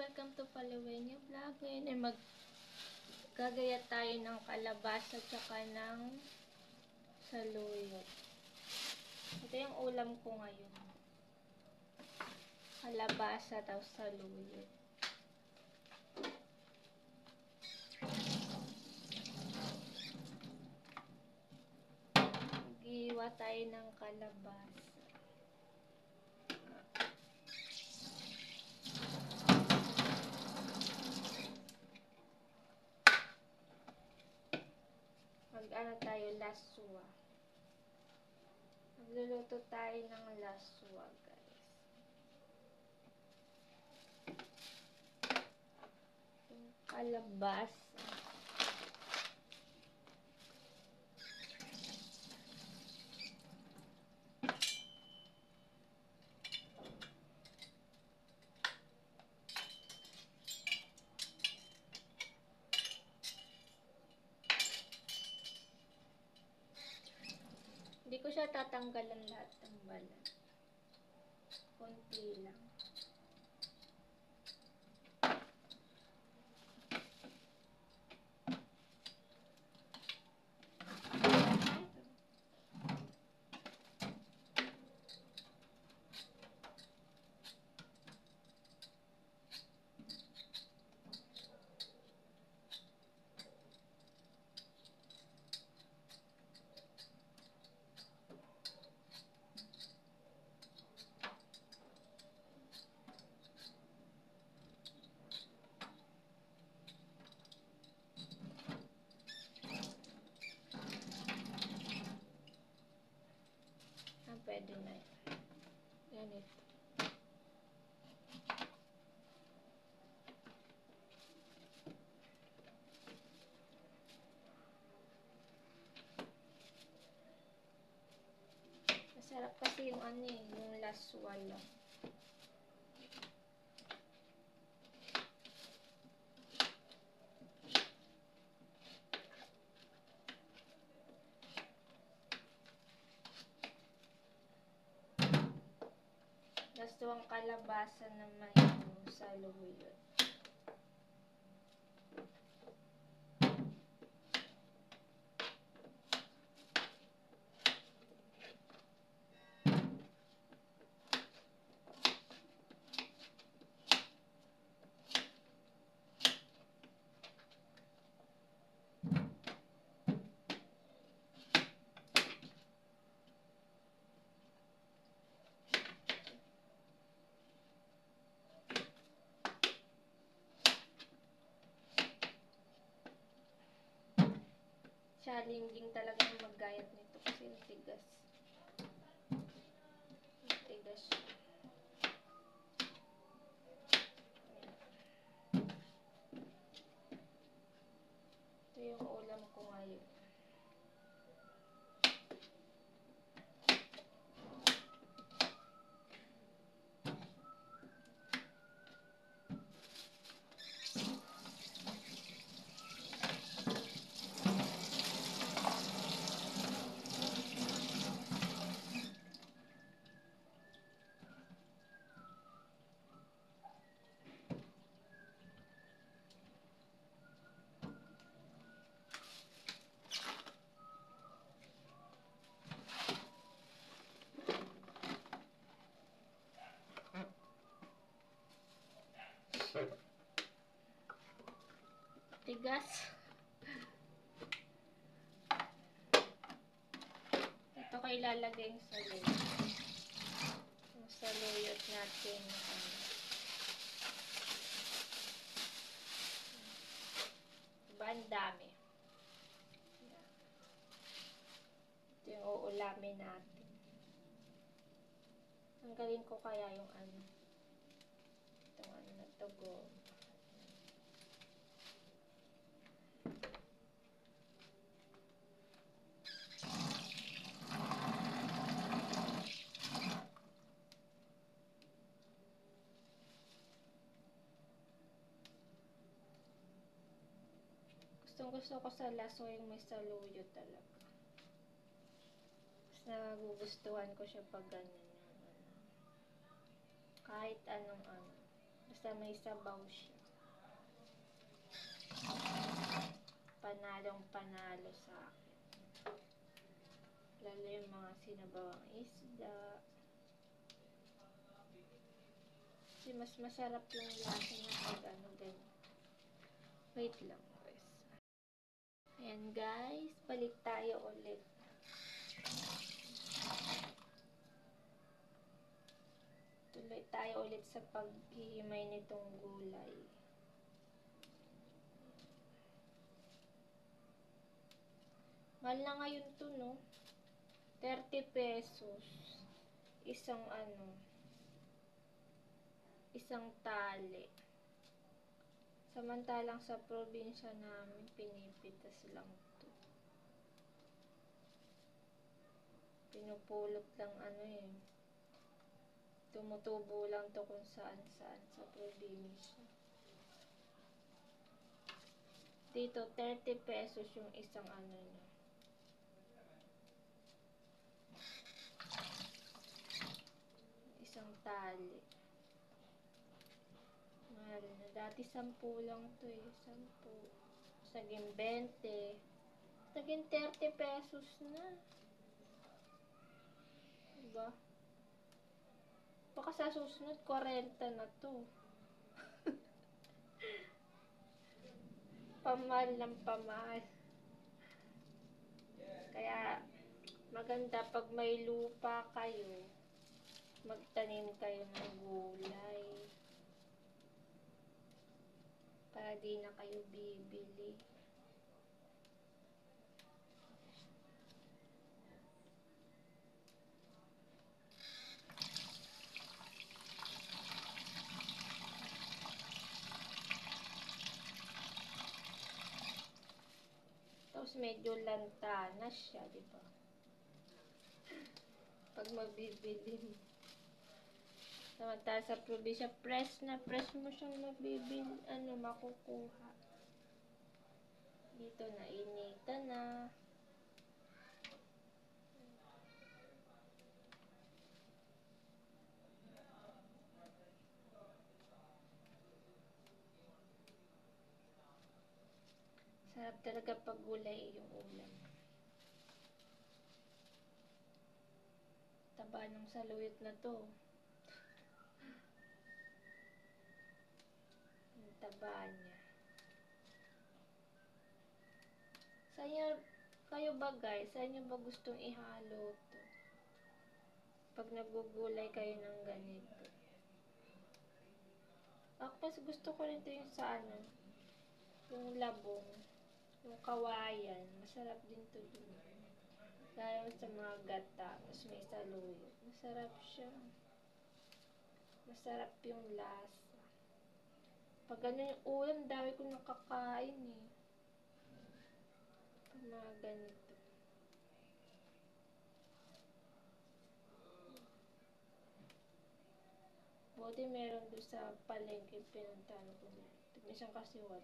Welcome to Palawenyo Vlog. Ngayon ay maggagaya tayo ng kalabasa at saka ng saluyot. Ito yung ulam ko ngayon. Kalabasa tapos saluyot. Mag-iwa tayo ng kalabasa. Mag-ano tayo, laswa. Magluluto tayo ng laswa, guys. Yung kalabasa. Hindi ko siya tatanggalan lahat ng balat. Konti lang. Pwede na yan. Ganito. Masarap kasi yung ano eh, yung laswa lang. Gusto ang kalabasa naman yung saluyot. Challenging talaga yung maggayat nito kasi yung tigas. Yung tigas siya. Ito yung ulam ko ngayon. Tigas. Ito ko ilalagay yung saluyot. Yung saluyot natin. Diba ang dami? Ito yung uulamin natin. Tanggalin ko kaya yung ano. Itong ano na tugo. Gusto ko sa laswa yung may saluyot talaga. Mas nagugustuhan ko siya pag ganyan yung ano. Kahit anong ano. Basta may sabaw siya. Panalong panalo sa akin. Lalo yung mga sinabawang isda. Kasi mas masarap yung lasa niya pag ano ganyan. Wait lang guys. Ayan guys, balik tayo ulit. Tuloy tayo ulit sa paghihimay nitong gulay. Mahal na ngayon to, no? 30 pesos. Isang tali. Samantalang sa probinsya namin, pinipitas lang to. Pinupulot lang tumutubo lang to kung saan-saan sa probinsya. Dito, 30 pesos yung isang niya. Isang tali. Mahal na. Dati 10 lang to eh. 10. Saging 20. Saging 30 pesos na. Diba? Baka sa susunod, 40 na to. Pamahal ng pamahal. Kaya, maganda pag may lupa kayo, magtanim kayo ng gulay. Para di na kayo bibili. Tapos medyo lanta na siya, di ba? Pag mabibili mo. Samantala sa probinsya, press mo siyang mabibili, makukuha. Dito na inita na. Sarap talaga pag gulay yung ulam. Taba ng saluyot na to. Ang taba niya. Kayo ba guys, saan nyo ba gustong ihalo to? Pag nagugulay kayo ng ganito. Mas gusto ko rin ito yung sa yung labong, yung kawayan. Masarap din to dun. Kaya sa mga gata, mas may saluyot. Masarap siya. Masarap yung lasa. Pag yung ulam, dami ko nakakain eh. Pag mga ganito. Buti meron doon sa palengke pinuntahan ko na. Minsan kasi wala.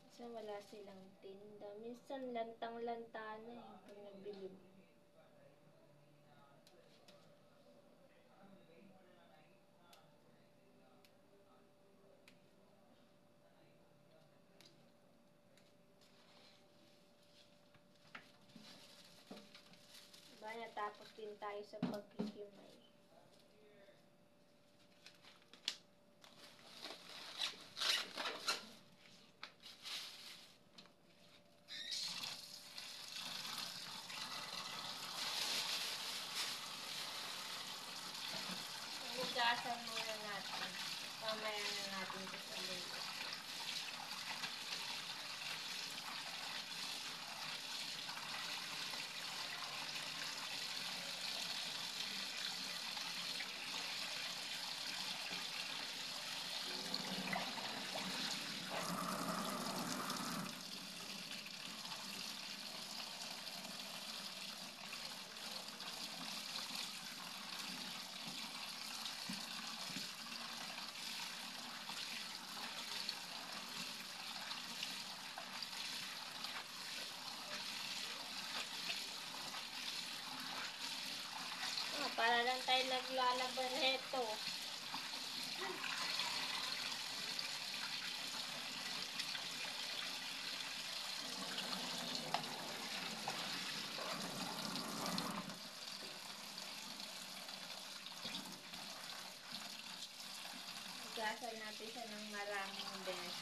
Minsan wala silang tinda. Minsan lantang-lanta na eh. Pag nabili mo. Diba, natapos din tayo sa pagkikimay. Hugasan muna natin. Mamaya na natin ito sa luto. Hugasan natin siya ng maraming beses.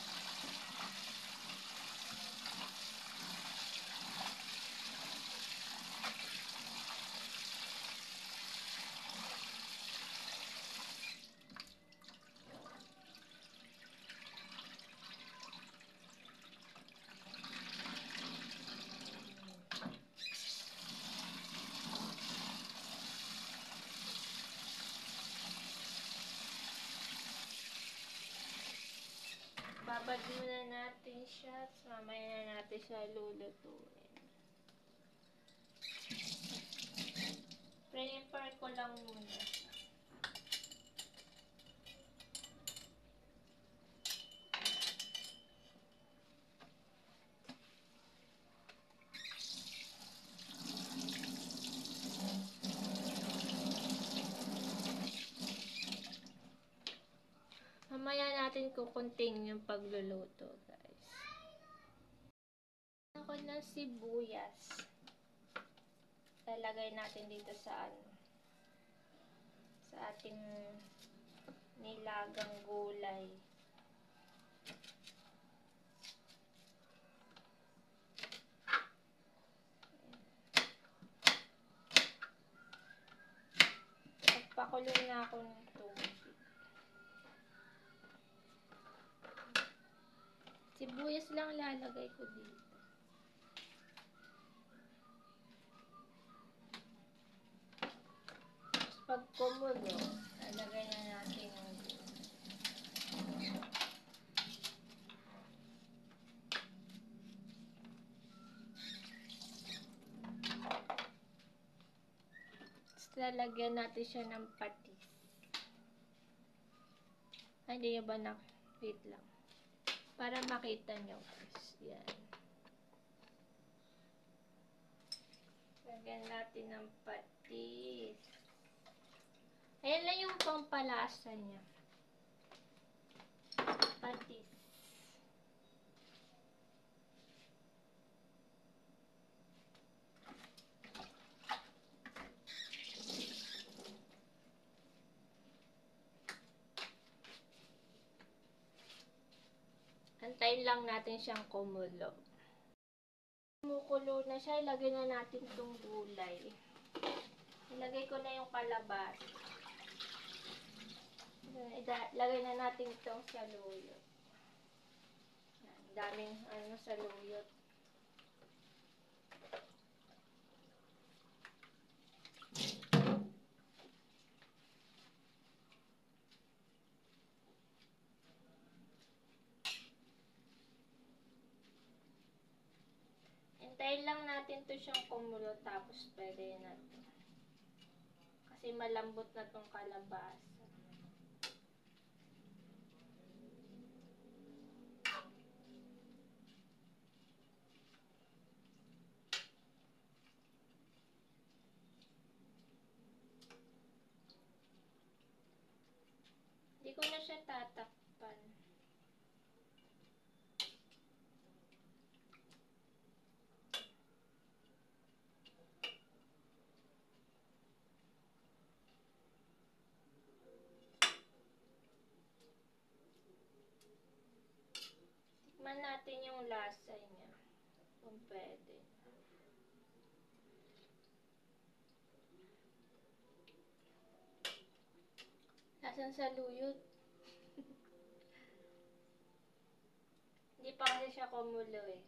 Babad muna natin siya, mamaya na natin siya lulutuin. Prepare ko lang muna. Mamaya natin kukunting yung pagluluto, guys. Ako ng sibuyas. Lalagay natin dito sa sa ating nilagang gulay. Pakulo na ako ng tubig. Sibuyas lang lalagay ko dito. Pag kumulo, lalagay na natin yung lalagyan natin siya ng patis. Ay, hindi nyo ba na? Wait lang. Para makita nyo, guys. Yan. Lagyan natin ng patis. Ayan lang yung pampalasa niya. Patis. Antayin lang natin siyang kumulo. Kumukulo na siya, ilagay na natin itong gulay. Ilagay ko na yung kalabasa. Ilagay na natin itong saluyot. Daming saluyot. Hintayin lang natin to siyang kumulo tapos pwede na to. Kasi malambot na tong kalabasa. Hindi ko na siya tatakpan. Tikman natin yung lasa niya. Kung pwede. Lasang saluyot. Hindi pa kasi siya kumulo eh.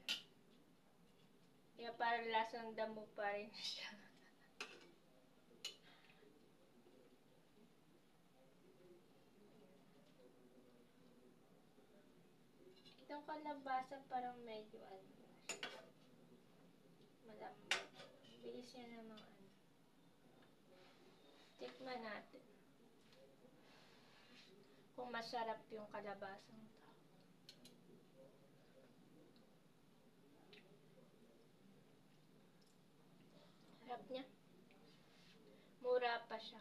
Kaya parang lasang damo pa rin siya. Itong kalabasa parang medyo malambot. Bilis niya namang Tikman natin. Kung masarap yung kalabasang to. Sarap niya. Mura pa siya.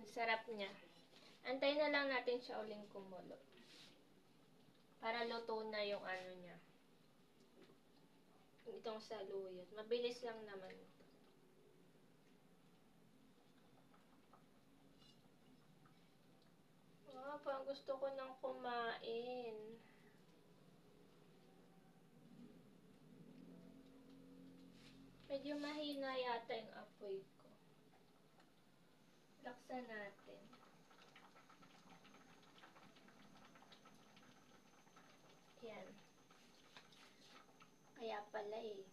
Sarap niya. Antayin na lang natin siya uling kumulo. Para luto na yung ano niya. Itong saluyot. Mabilis lang naman ito. Parang gusto ko nang kumain. Medyo mahina yata yung apoy ko. Laksan natin. Yan. Kaya pala eh.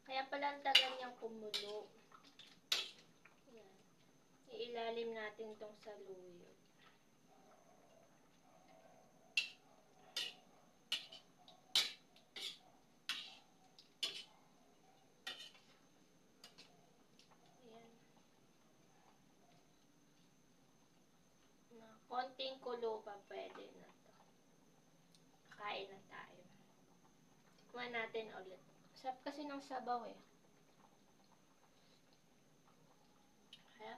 Kaya pala ang tagal niyang kumulo. Yan. Iilalim natin tong saluyot. Yan. Konting kulo pa pwede na to. Kain na tayo. Tikman natin ulit. Sarap kasi ng sabaw eh. Kaya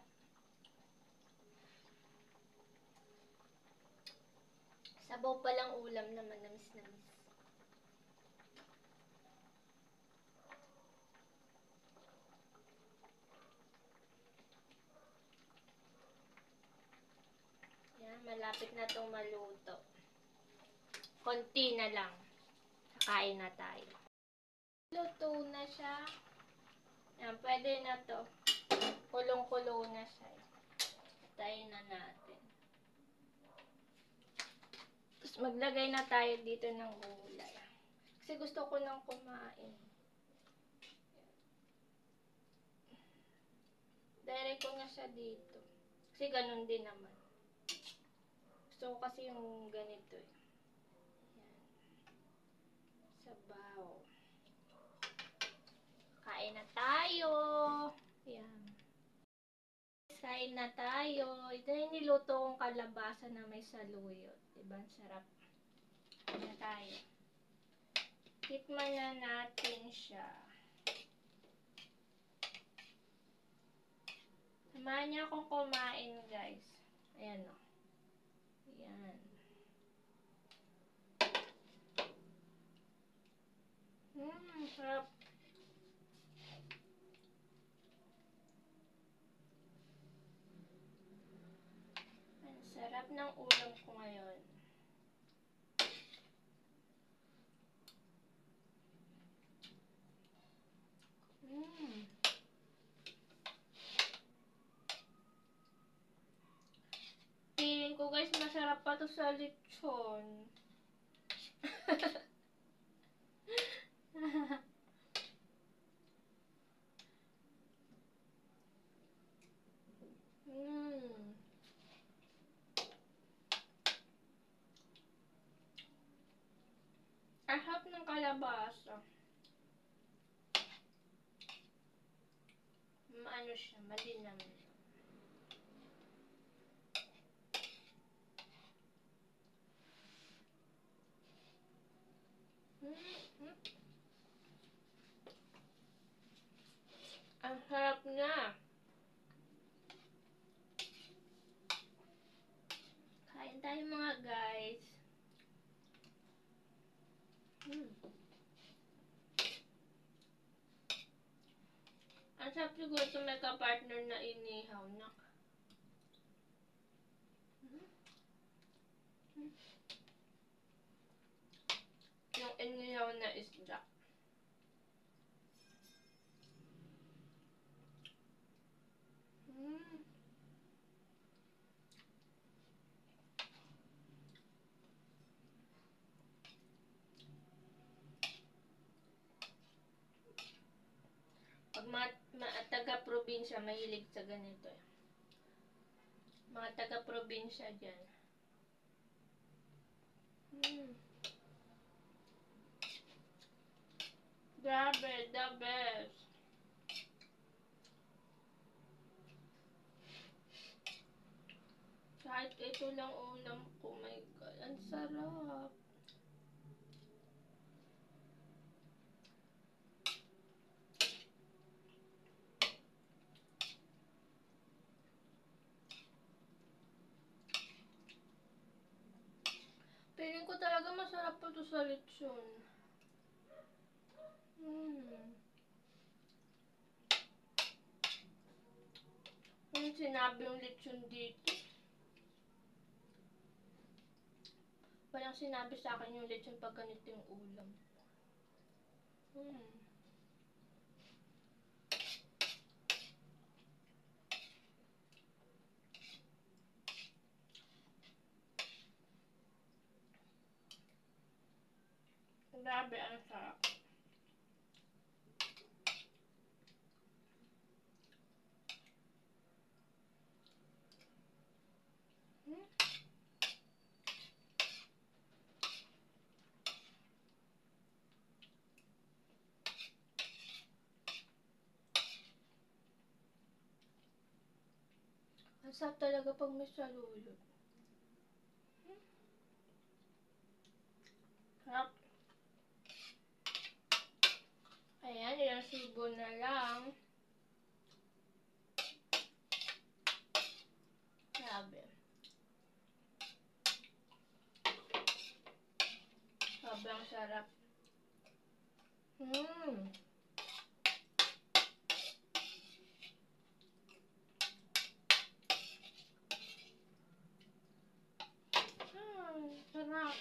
sabaw palang ulam na manamis-namis. Yan, malapit na itong maluto. Konti na lang. Kain na tayo. Luto na siya. Yan, pwede na to. Kulong-kulo na siya. Tayo na natin. Tapos maglagay na tayo dito ng gulay. Kasi gusto ko nang kumain. Direct ko na siya dito. Kasi ganun din naman. Gusto ko kasi yung ganito eh. Yan. Sabaw. Kain na tayo. Yan. Kain na tayo. Ito yung niluto kong kalabasa na may saluyot. Diba? Sarap. Kain na tayo. Tikman na natin siya. Samahan niyo akong kumain, guys. Ayan o. Ayan. Sarap. Ang sarap ng ulam ko ngayon. Feeling ko guys, masarap pa to sa lechon. Ang sarap ng kalabasa. Ano siya, malinam. Ang sarap niya. Kain tayo mga guys. Ang sarap siguro ito may ka-partner na inihaw na. Yung inihaw na isda. Pag mga taga-probinsya, mahilig sa ganito eh. Mga taga-probinsya dyan. Grabe, the best. Kahit ito lang ulam ko, my God, ang sarap. Feeling ko talaga masarap pa to sa lechon. Yung sinabi yung lechon dito. Walang sinabi sa akin yung lechon pag ganito yung ulam. Grabe, ang sarap. Ang sarap talaga pag may saluyot. Sarap. Ayan, ilang subo na lang. Grabe. Sobrang sarap. Sarap.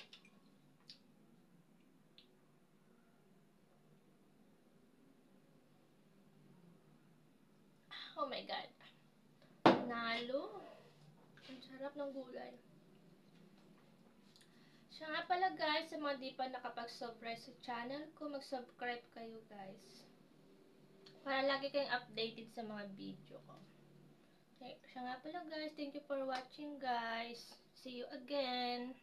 Oh my God. Nalo. Ang sarap ng gulay. Siya nga pala guys, sa mga di pa nakapag-subscribe sa channel ko, mag-subscribe kayo guys. Para lagi kayong updated sa mga video ko. Okay, siya nga pala guys, thank you for watching guys. See you again.